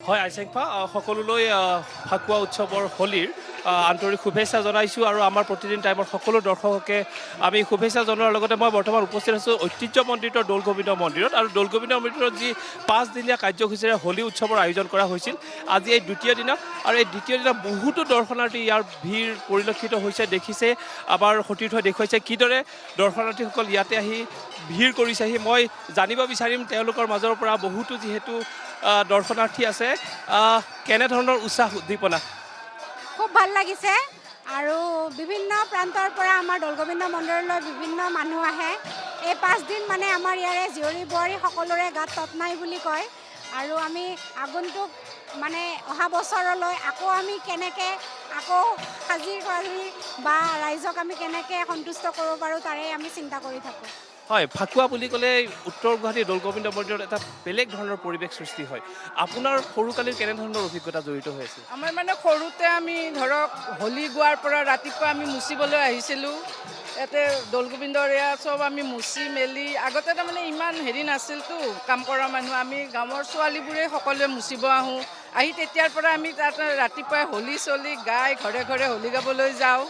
হয় আইচেংফা সকলোলৈ ফাকুৱা উৎসৱৰ হোলীৰ আন্তৰিক শুভেচ্ছা জনাইছোঁ আৰু আমাৰ প্ৰতিদিন টাইমৰ সকলো দৰ্শককে আমি শুভেচ্ছা জনোৱাৰ লগতে মই বৰ্তমান উপস্থিত আছোঁ ঐতিহ্যমণ্ডিত দৌল গোবিন্দ মন্দিৰত আৰু দৌল গোবিন্দ মন্দিৰত যি 5 দিনীয়া কাৰ্যসূচীৰে হোলী উৎসৱৰ আয়োজন কৰা হৈছিল আজি এই দ্বিতীয় দিনা আৰু এই দ্বিতীয় দিনা বহুতো দৰ্শনাৰ্থী ইয়াৰ ভিৰ পৰিলক্ষিত হৈছে দেখিছে আমাৰ সতীৰ্থই দেখুৱাইছে কিদৰে দৰ্শনাৰ্থীসকল ইয়াতে আহি ভিৰ কৰিছেহি মই জানিব বিচাৰিম তেওঁলোকৰ মাজৰ পৰা বহুতো যিহেতু দৰ্শনাৰ্থী আছে কেনেধৰণৰ উৎসাহ উদ্দীপনা খুব ভাল লাগিছে আৰু বিভিন্ন প্ৰান্তৰ পৰা আমাৰ দৌল গোবিন্দ মন্দিৰলৈ বিভিন্ন মানুহ আহে এই 5 দিন মানে আমাৰ ইয়াৰে জীয়ৰী বোৱাৰী সকলোৰে গাত তত নাই বুলি কয় আৰু আমি আগন্তুক মানে অহা বছৰলৈ আকৌ আমি কেনেকৈ আকৌ সাজি বা ৰাইজক আমি কেনেকৈ সন্তুষ্ট কৰিব পাৰোঁ তাৰে আমি চিন্তা কৰি থাকোঁ হয় ফাকুৱা বুলি ক'লে উত্তৰ গুৱাহাটীৰ দৌল গোবিন্দ মন্দিৰত এটা বেলেগ ধৰণৰ পৰিৱেশ সৃষ্টি হয় আপোনাৰ সৰুকালিৰ কেনেধৰণৰ অভিজ্ঞতা জড়িত হৈ আছে আমাৰ মানে সৰুতে আমি ধৰক হোলী গোৱাৰ পৰা ৰাতিপুৱা আমি মুচিবলৈ আহিছিলোঁ ইয়াতে দৌল গোবিন্দৰ এয়া চব আমি মুচি মেলি আগতে তাৰমানে ইমান হেৰি নাছিলতো কাম কৰা মানুহ আমি গাঁৱৰ ছোৱালীবোৰে সকলোৱে মুচিব আহোঁ আহি তেতিয়াৰ পৰা আমি তাত ৰাতিপুৱাই হোলী চলি গাই ঘৰে ঘৰে হোলী গাবলৈ যাওঁ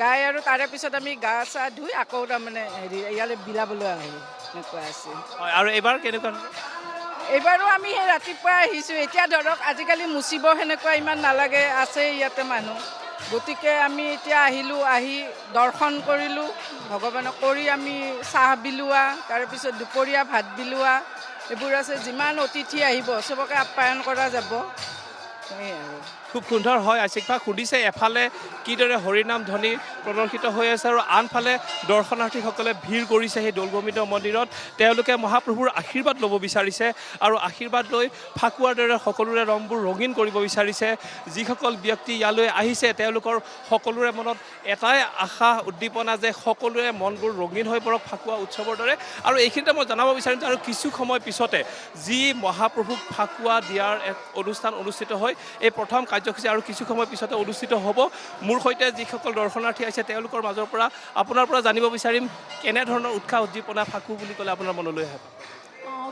গাই আৰু তাৰে পিছত আমি গা চা ধুই আকৌ তাৰমানে হেৰি ইয়ালৈ বিলাবলৈ আহোঁ এনেকুৱা আছে হয় আৰু এইবাৰ কেনেকুৱা এইবাৰো আমি সেই ৰাতিপুৱাই আহিছোঁ এতিয়া ধৰক আজিকালি মুচিব সেনেকুৱা ইমান নালাগে আছে ইয়াতে মানুহ গতিকে আমি এতিয়া আহিলোঁ আহি দৰ্শন কৰিলোঁ ভগৱানক কৰি আমি চাহ বিলোৱা তাৰপিছত দুপৰীয়া ভাত বিলোৱা এইবোৰ আছে যিমান অতিথি আহিব চবকে আপ্যায়ন কৰা যাব সেয়াই আৰু খুব সুন্দৰ হয় আইচিকফা সুধিছে এফালে কিদৰে হৰিনাম ধ্বনি প্ৰদৰ্শিত হৈ আছে আৰু আনফালে দৰ্শনাৰ্থীসকলে ভিৰ কৰিছে সেই দৌল গোবিন্দ মন্দিৰত তেওঁলোকে মহাপ্ৰভুৰ আশীৰ্বাদ ল'ব বিচাৰিছে আৰু আশীৰ্বাদ লৈ ফাকুৱাৰ দৰে সকলোৰে ৰংবোৰ ৰঙীন কৰিব বিচাৰিছে যিসকল ব্যক্তি ইয়ালৈ আহিছে তেওঁলোকৰ সকলোৰে মনত এটাই আশা উদ্দীপনা যে সকলোৰে মনবোৰ ৰঙীন হৈ পৰক ফাকুৱা উৎসৱৰ দৰে আৰু এইখিনিতে মই জনাব বিচাৰিম যে আৰু কিছু সময় পিছতে যি মহাপ্ৰভুক ফাকুৱা দিয়াৰ এক অনুষ্ঠান অনুষ্ঠিত হয় এই প্ৰথম কাৰ্যসূচী আৰু কিছু সময় পিছতে অনুষ্ঠিত হ'ব মোৰ সৈতে যিসকল দৰ্শনাৰ্থী আছে তেওঁলোকৰ মাজৰ পৰা আপোনাৰ পৰা জানিব বিচাৰিম কেনেধৰণৰ উৎসাহ উদ্দীপনা ফাকু বুলি ক'লে আপোনাৰ মনলৈ আহে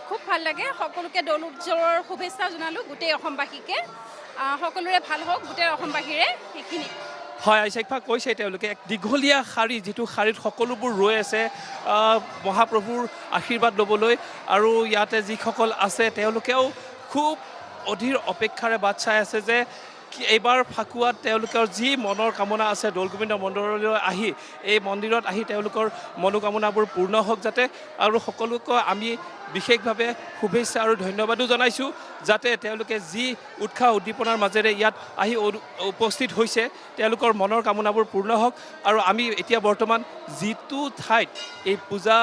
খুব ভাল লাগে সকলোকে দৌল উৎসৱৰ শুভেচ্ছা জনালোঁ গোটেই অসমবাসীকে সকলোৰে ভাল হওক গোটেই অসমবাসীৰে সেইখিনি হয় আইচাইফা কৈছে তেওঁলোকে এক দীঘলীয়া শাৰী যিটো শাৰীত সকলোবোৰ ৰৈ আছে মহাপ্ৰভুৰ আশীৰ্বাদ ল'বলৈ আৰু ইয়াতে যিসকল আছে তেওঁলোকেও খুব অধীৰ অপেক্ষাৰে বাট চাই আছে যে এইবাৰ ফাকুৱাত তেওঁলোকৰ যি মনৰ কামনা আছে দৌল গোবিন্দ মন্দিৰলৈ আহি এই মন্দিৰত আহি তেওঁলোকৰ মনোকামনাবোৰ পূৰ্ণ হওক যাতে আৰু সকলোকে আমি বিশেষভাৱে শুভেচ্ছা আৰু ধন্যবাদো জনাইছোঁ যাতে তেওঁলোকে যি উৎসাহ উদ্দীপনাৰ মাজেৰে ইয়াত আহি উপস্থিত হৈছে তেওঁলোকৰ মনৰ কামনাবোৰ পূৰ্ণ হওক আৰু আমি এতিয়া বৰ্তমান যিটো ঠাইত এই পূজা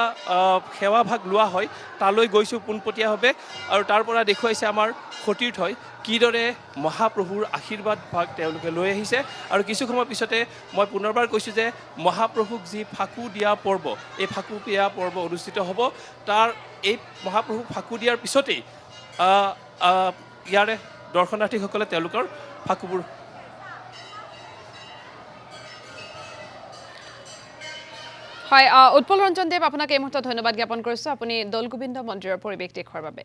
সেৱাভাগ লোৱা হয় তালৈ গৈছোঁ পোনপটীয়াভাৱে আৰু তাৰ পৰা দেখুৱাইছে আমাৰ সতীৰ্থই কিদৰে মহাপ্ৰভুৰ আশীৰ্বাদ ভাগ তেওঁলোকে লৈ আহিছে আৰু কিছু সময় পিছতে মই পুনৰবাৰ কৈছোঁ যে মহাপ্ৰভুক যি ফাকু দিয়া পৰ্ব এই ফাকু দিয়া পৰ্ব অনুষ্ঠিত হ'ব তাৰ এই মহাপ্ৰভুক ফাকু দিয়াৰ পিছতেই ইয়াৰে দৰ্শনাৰ্থীসকলে তেওঁলোকৰ ফাকুবোৰ হয় উৎপল ৰঞ্জন দেৱ আপোনাক এই মুহূৰ্তত ধন্যবাদ জ্ঞাপন কৰিছোঁ আপুনি দৌল গোবিন্দ মন্দিৰৰ পৰিৱেশ দেখুৱাৰ বাবে